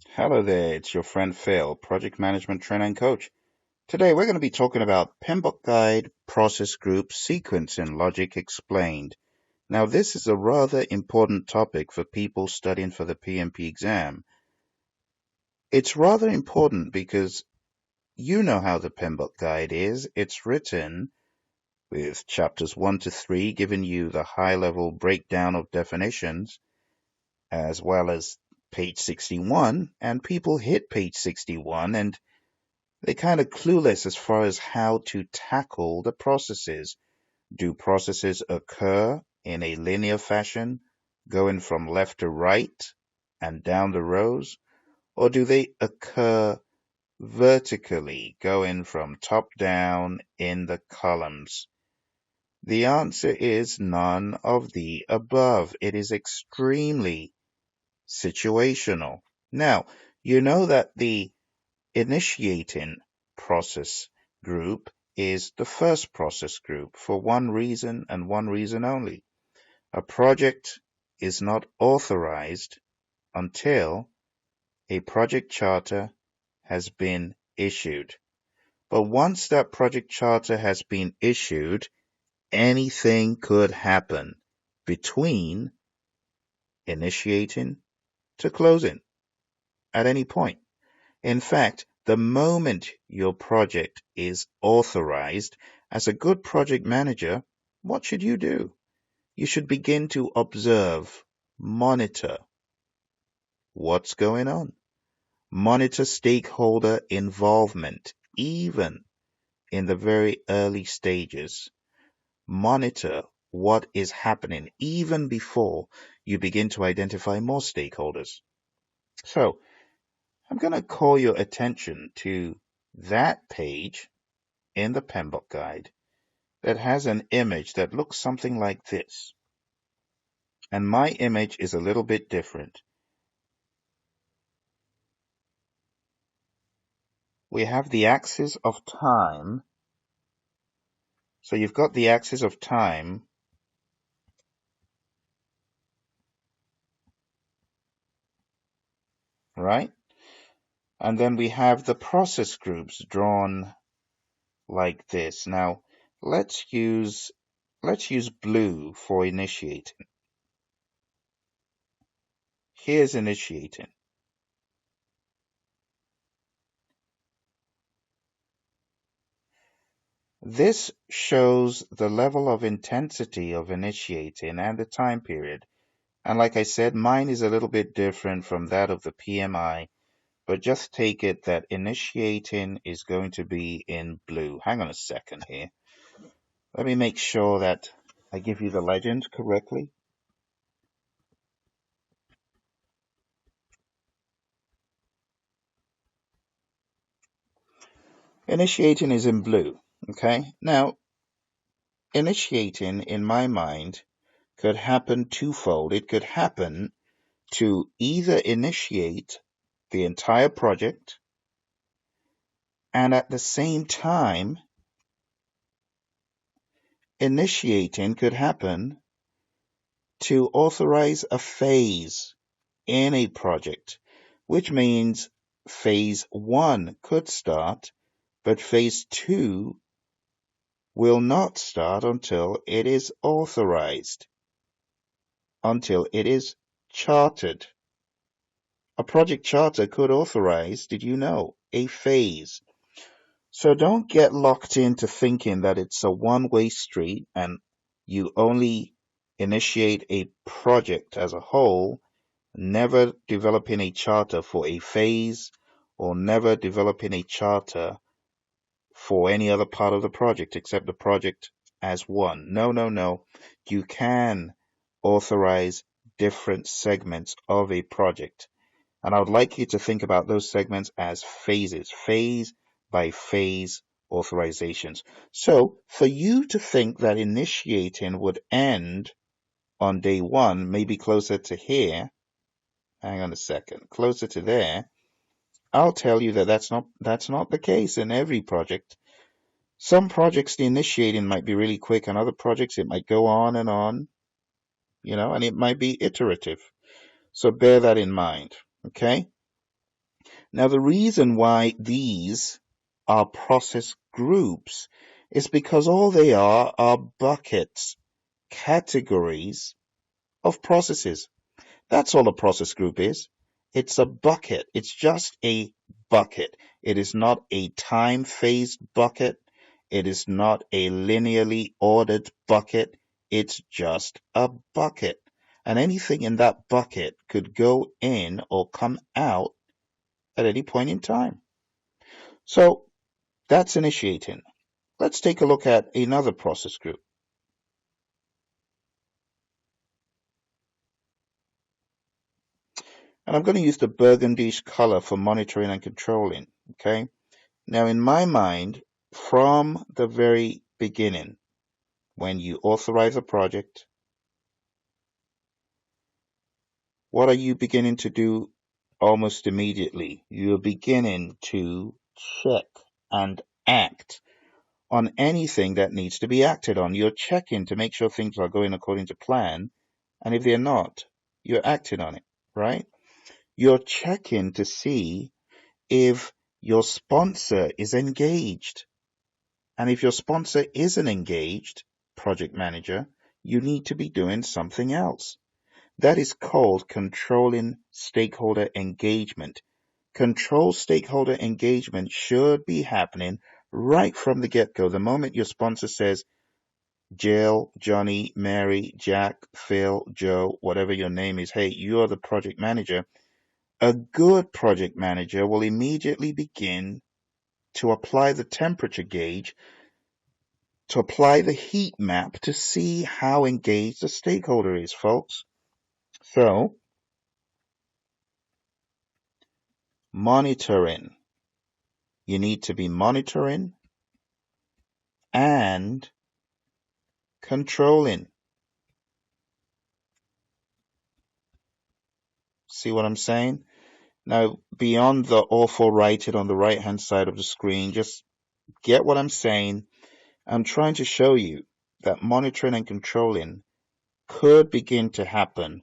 Hello there, it's your friend Phil, Project Management Trainer and Coach. Today we're going to be talking about PMBOK Guide Process Groups Sequence and Logic Explained. Now this is a rather important topic for people studying for the PMP exam. It's rather important because you know how the PMBOK Guide is. It's written with chapters 1 to 3 giving you the high-level breakdown of definitions as well as page 61, and people hit page 61 and they're kind of clueless as far as how to tackle the processes. Do processes occur in a linear fashion, going from left to right and down the rows, or do they occur vertically, going from top down in the columns? The answer is none of the above. It is extremely situational. Now, you know that the initiating process group is the first process group for one reason and one reason only. A project is not authorized until a project charter has been issued. But once that project charter has been issued, anything could happen between initiating to closing at any point. In fact, the moment your project is authorized, as a good project manager, what should you do? You should begin to observe, monitor what's going on, monitor stakeholder involvement, even in the very early stages. Monitor what is happening even before you begin to identify more stakeholders. So, I'm going to call your attention to that page in the PMBOK guide that has an image that looks something like this. And my image is a little bit different. We have the axis of time. So you've got the axis of time, right? And then we have the process groups drawn like this. Now, let's use blue for initiating. Here's initiating. This shows the level of intensity of initiating and the time period. And like I said, mine is a little bit different from that of the PMI, but just take it that initiating is going to be in blue. Hang on a second here. Let me make sure that I give you the legend correctly. Initiating is in blue. Okay. Now, initiating in my mind could happen twofold. It could happen to either initiate the entire project and at the same time, initiating could happen to authorize a phase in a project, which means phase 1 could start, but phase 2 will not start until it is authorized, until it is chartered. A project charter could authorize, did you know, a phase. So don't get locked into thinking that it's a one-way street and you only initiate a project as a whole, never developing a charter for a phase or never developing a charter for any other part of the project except the project as one. No, no, no. You can authorize different segments of a project. And I would like you to think about those segments as phases, phase by phase authorizations. So for you to think that initiating would end on day 1, maybe closer to here, hang on a second, closer to there, I'll tell you that that's not the case in every project. Some projects, the initiating might be really quick, and other projects, it might go on, and it might be iterative. So bear that in mind, okay? Now, the reason why these are process groups is because all they are buckets, categories of processes. That's all a process group is. It's a bucket. It's just a bucket. It is not a time-phased bucket. It is not a linearly ordered bucket. It's just a bucket. And anything in that bucket could go in or come out at any point in time. So that's initiating. Let's take a look at another process group. And I'm going to use the burgundish color for monitoring and controlling. Okay. Now, in my mind, from the very beginning, when you authorize a project, what are you beginning to do almost immediately? You're beginning to check and act on anything that needs to be acted on. You're checking to make sure things are going according to plan. And if they're not, you're acting on it, right? You're checking to see if your sponsor is engaged. And if your sponsor isn't engaged, project manager, you need to be doing something else. That is called controlling stakeholder engagement. Control stakeholder engagement should be happening right from the get-go. The moment your sponsor says, Jill, Johnny, Mary, Jack, Phil, Joe, whatever your name is, hey, you're the project manager, a good project manager will immediately begin to apply the temperature gauge, to apply the heat map to see how engaged the stakeholder is, folks. So, monitoring. You need to be monitoring and controlling. See what I'm saying? Now, beyond the awful writing on the right-hand side of the screen, just get what I'm saying. I'm trying to show you that monitoring and controlling could begin to happen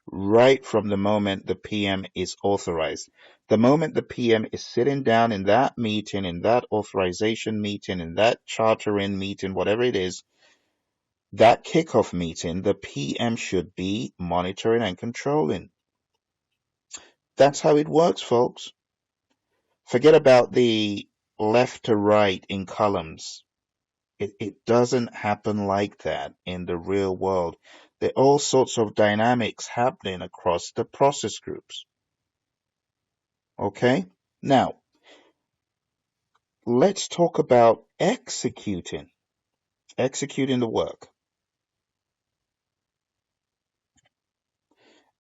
right from the moment the PM is authorized. The moment the PM is sitting down in that meeting, in that authorization meeting, in that chartering meeting, whatever it is, that kickoff meeting, the PM should be monitoring and controlling. That's how it works, folks. Forget about the left to right in columns. It doesn't happen like that in the real world. There are all sorts of dynamics happening across the process groups. Okay? Now, let's talk about executing the work.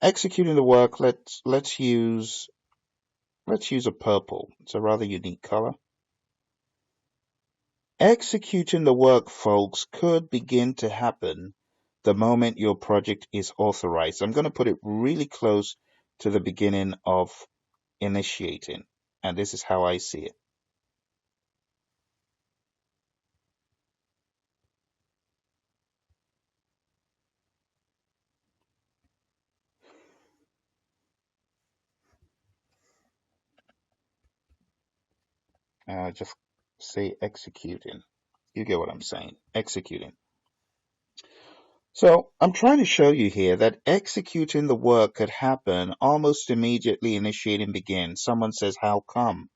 Executing the work, let's use a purple. It's a rather unique color. Executing the work, folks, could begin to happen the moment your project is authorized. I'm going to put it really close to the beginning of initiating, and this is how I see it. Just say executing. You get what I'm saying. Executing. So I'm trying to show you here that executing the work could happen almost immediately initiating begins. Someone says, how come?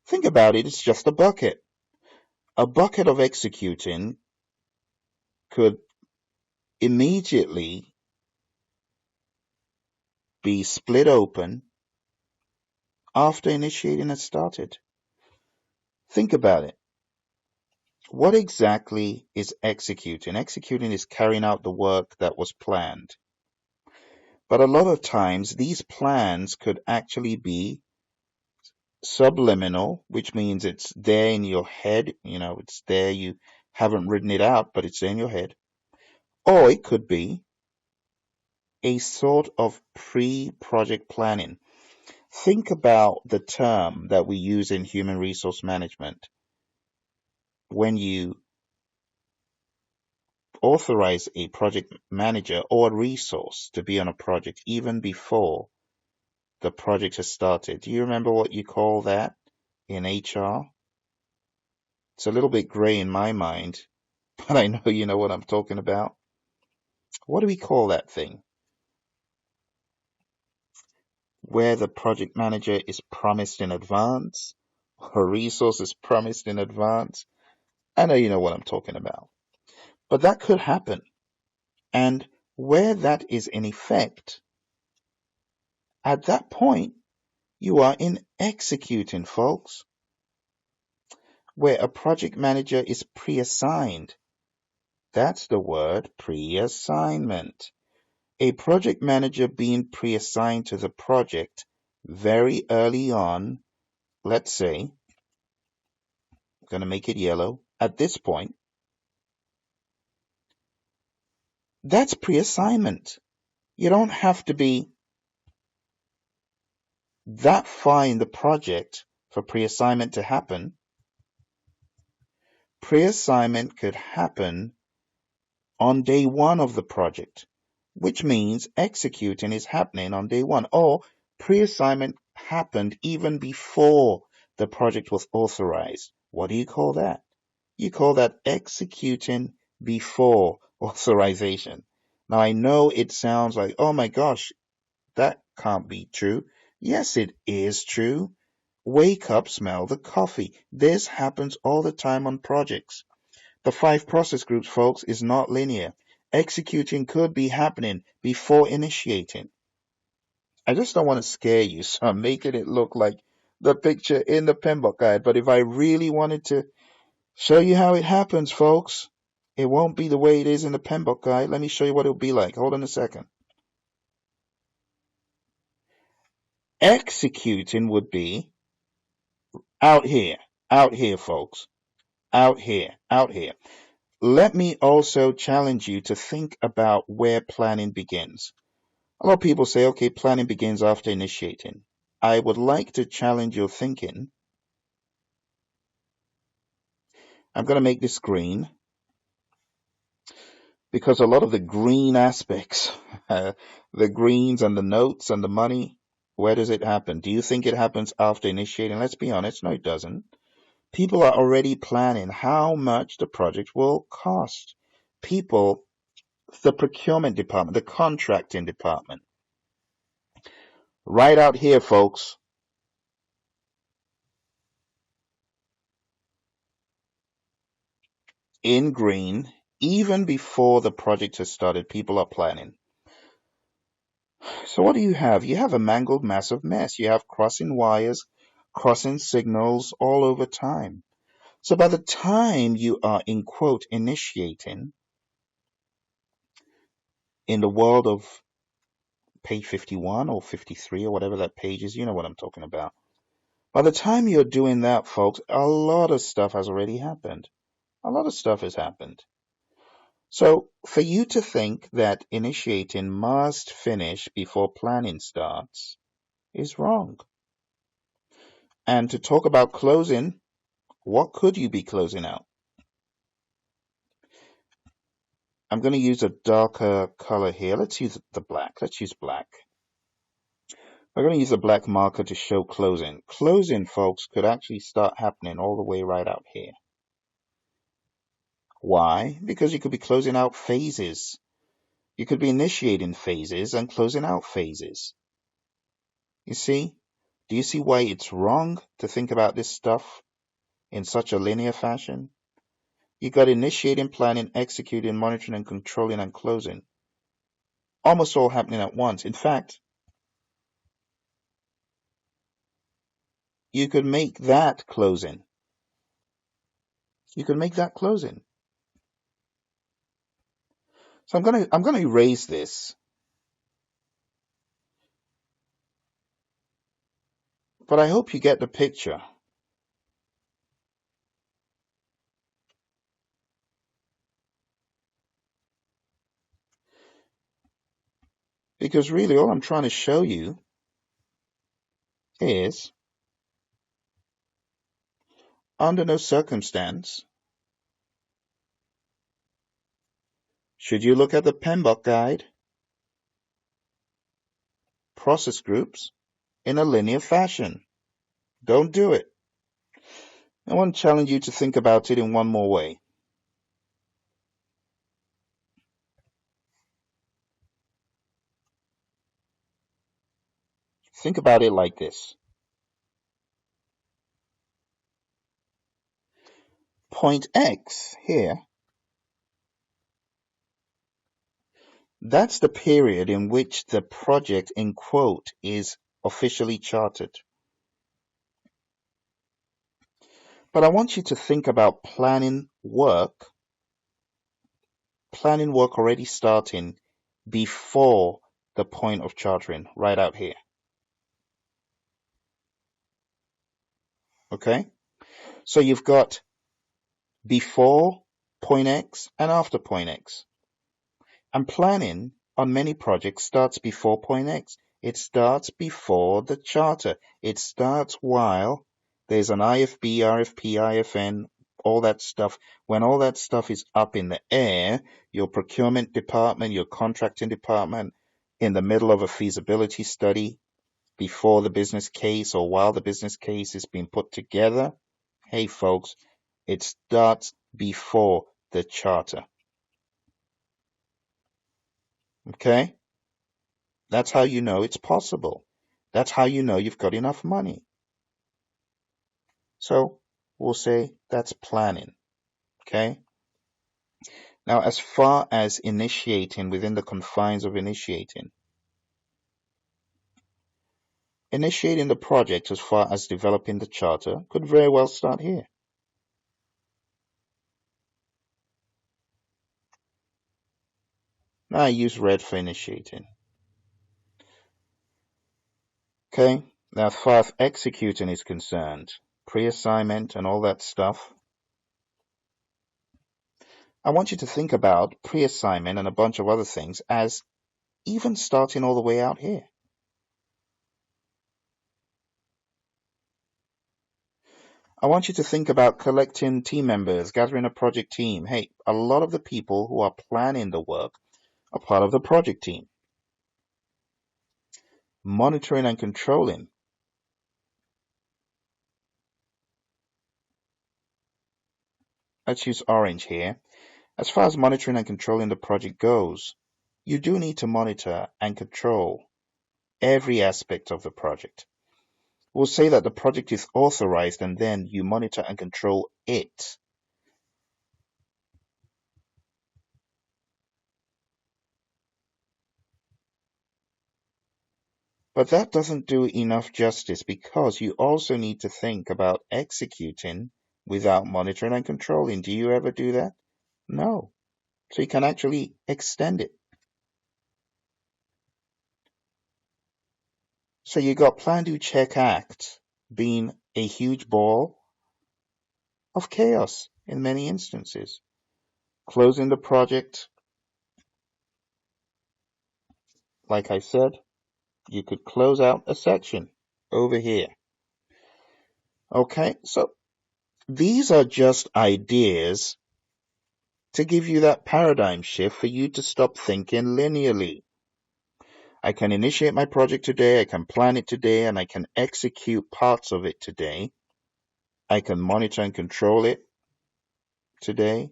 Think about it. It's just a bucket. A bucket of executing could immediately be split open after initiating has started. Think about it. What exactly is executing? Executing is carrying out the work that was planned. But a lot of times these plans could actually be subliminal, which means it's there in your head. It's there. You haven't written it out, but it's in your head. Or it could be a sort of pre-project planning. Think about the term that we use in human resource management. When you authorize a project manager or a resource to be on a project, even before the project has started. Do you remember what you call that in HR? It's a little bit gray in my mind, but I know you know what I'm talking about. What do we call that thing? Where the project manager is promised in advance, or resource is promised in advance. I know you know what I'm talking about. But that could happen. And where that is in effect, at that point, you are in executing, folks, where a project manager is pre-assigned. That's the word, pre-assignment. A project manager being pre-assigned to the project very early on, let's say, I'm going to make it yellow, at this point, that's pre-assignment. You don't have to be that far in the project for pre-assignment to happen. Pre-assignment could happen on day one of the project, which means executing is happening on day one. Or pre-assignment happened even before the project was authorized. What do you call that? You call that executing before authorization. Now, I know it sounds like, oh my gosh, that can't be true. Yes, it is true. Wake up, smell the coffee. This happens all the time on projects. The 5 process groups, folks, is not linear. Executing could be happening before initiating. I just don't want to scare you, so I'm making it look like the picture in the PMBOK Guide. But if I really wanted to show you how it happens, folks, it won't be the way it is in the PMBOK Guide. Let me show you what it'll be like. Hold on a second. Executing would be out here, folks, out here. Let me also challenge you to think about where planning begins. A lot of people say, okay, planning begins after initiating. I would like to challenge your thinking. I'm going to make this green because a lot of the green aspects, the greens and the notes and the money, where does it happen? Do you think it happens after initiating? Let's be honest. No, it doesn't. People are already planning how much the project will cost. People, the procurement department, the contracting department. Right out here, folks. In green, even before the project has started, people are planning. So what do you have? You have a mangled massive mess. You have crossing wires, crossing signals all over time. So by the time you are in quote initiating, in the world of page 51 or 53 or whatever that page is, you know what I'm talking about. By the time you're doing that, folks, a lot of stuff has already happened. A lot of stuff has happened. So for you to think that initiating must finish before planning starts is wrong. And to talk about closing, what could you be closing out? I'm going to use a darker color here. Let's use the black. Let's use black. We're going to use a black marker to show closing. Closing, folks, could actually start happening all the way right out here. Why? Because you could be closing out phases. You could be initiating phases and closing out phases. You see? Do you see why it's wrong to think about this stuff in such a linear fashion? You got initiating, planning, executing, monitoring, and controlling and closing. Almost all happening at once. In fact, you could make that closing. You could make that closing. So I'm gonna erase this. But I hope you get the picture. Because really all I'm trying to show you is under no circumstance should you look at the PMBOK Guide, process groups, in a linear fashion. Don't do it. I want to challenge you to think about it in one more way. Think about it like this. Point X here, that's the period in which the project in quote is officially chartered. But I want you to think about planning work already starting before the point of chartering, right out here. Okay? So you've got before point X and after point X. And planning on many projects starts before point X. It starts before the charter. It starts while there's an IFB, RFP, IFN, all that stuff. When all that stuff is up in the air, your procurement department, your contracting department, in the middle of a feasibility study, before the business case or while the business case is being put together, hey folks, it starts before the charter. Okay? That's how you know it's possible. That's how you know you've got enough money. So we'll say that's planning. Okay? Now, as far as initiating within the confines of initiating the project as far as developing the charter could very well start here. Now I use red for initiating. Okay? Now, as far as executing is concerned, pre-assignment and all that stuff, I want you to think about pre-assignment and a bunch of other things as even starting all the way out here. I want you to think about collecting team members, gathering a project team. Hey, a lot of the people who are planning the work are part of the project team. Monitoring and controlling. Let's use orange here. As far as monitoring and controlling the project goes, you do need to monitor and control every aspect of the project. We'll say that the project is authorized and then you monitor and control it. But that doesn't do enough justice because you also need to think about executing without monitoring and controlling. Do you ever do that? No. So you can actually extend it. So you got plan, do, check, act being a huge ball of chaos in many instances. Closing the project, like I said, you could close out a section over here. Okay, so these are just ideas to give you that paradigm shift for you to stop thinking linearly. I can initiate my project today, I can plan it today, and I can execute parts of it today. I can monitor and control it today,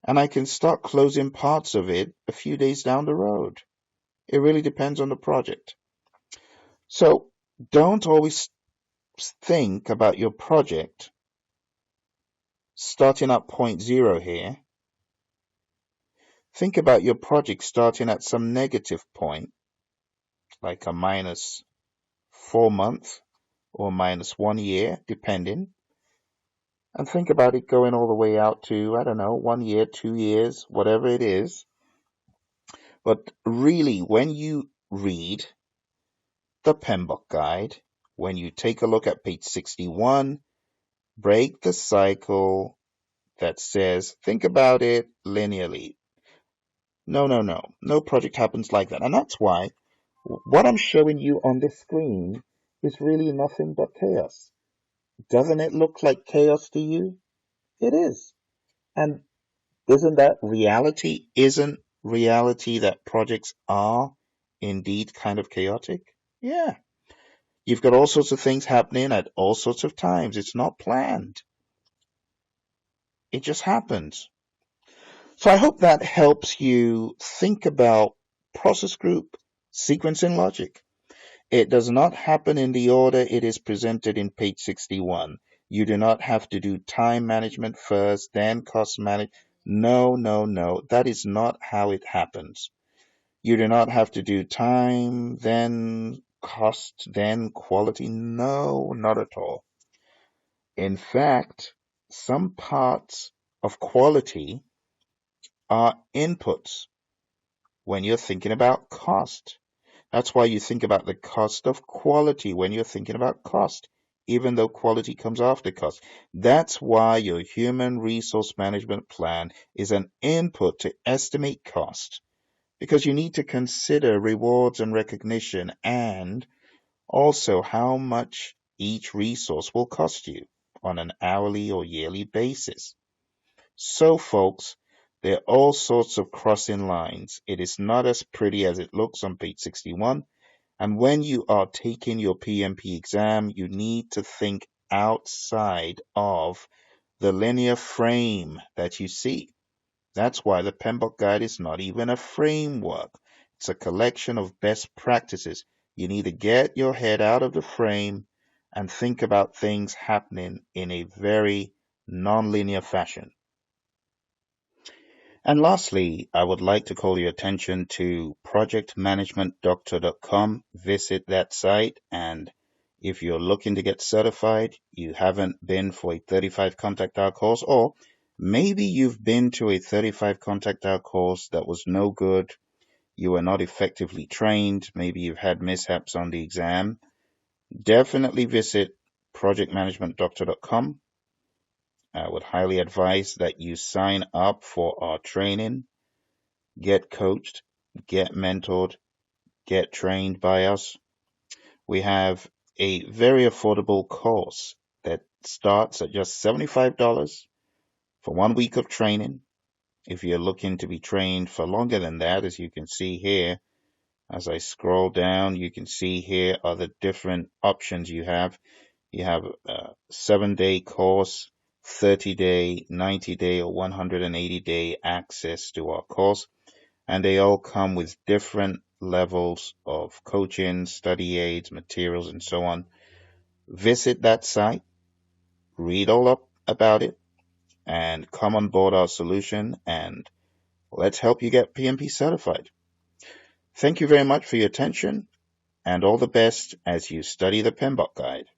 and I can start closing parts of it a few days down the road. It really depends on the project. So don't always think about your project starting at point zero here. Think about your project starting at some negative point, like a -4 months or -1 year, depending. And think about it going all the way out to, I don't know, 1 year, 2 years, whatever it is. But really, when you read the PMBOK Guide, when you take a look at page 61, break the cycle that says, think about it linearly. No, no, no. No project happens like that. And that's why what I'm showing you on this screen is really nothing but chaos. Doesn't it look like chaos to you? It is. And isn't that reality? Isn't reality that projects are indeed kind of chaotic? Yeah. You've got all sorts of things happening at all sorts of times. It's not planned. It just happens. So I hope that helps you think about process group, sequence, and logic. It does not happen in the order it is presented in page 61. You do not have to do time management first, then cost management. No, no, no. That is not how it happens. You do not have to do time, then cost, then quality. No, not at all. In fact, some parts of quality are inputs when you're thinking about cost. That's why you think about the cost of quality when you're thinking about cost, even though quality comes after cost. That's why your human resource management plan is an input to estimate cost, because you need to consider rewards and recognition and also how much each resource will cost you on an hourly or yearly basis. So, folks, there are all sorts of crossing lines. It is not as pretty as it looks on page 61. And when you are taking your PMP exam, you need to think outside of the linear frame that you see. That's why the PMBOK Guide is not even a framework. It's a collection of best practices. You need to get your head out of the frame and think about things happening in a very nonlinear fashion. And lastly, I would like to call your attention to projectmanagementdoctor.com. Visit that site, and if you're looking to get certified, you haven't been for a 35 contact hour course, or maybe you've been to a 35 contact hour course that was no good, you were not effectively trained, maybe you've had mishaps on the exam, definitely visit projectmanagementdoctor.com. I would highly advise that you sign up for our training, get coached, get mentored, get trained by us. We have a very affordable course that starts at just $75 for 1 week of training. If you're looking to be trained for longer than that, as you can see here, as I scroll down, you can see here are the different options you have. You have a 7-day course, 30-day, 90-day, or 180-day access to our course. And they all come with different levels of coaching, study aids, materials, and so on. Visit that site, read all up about it, and come on board our solution, and let's help you get PMP certified. Thank you very much for your attention, and all the best as you study the PMBOK Guide.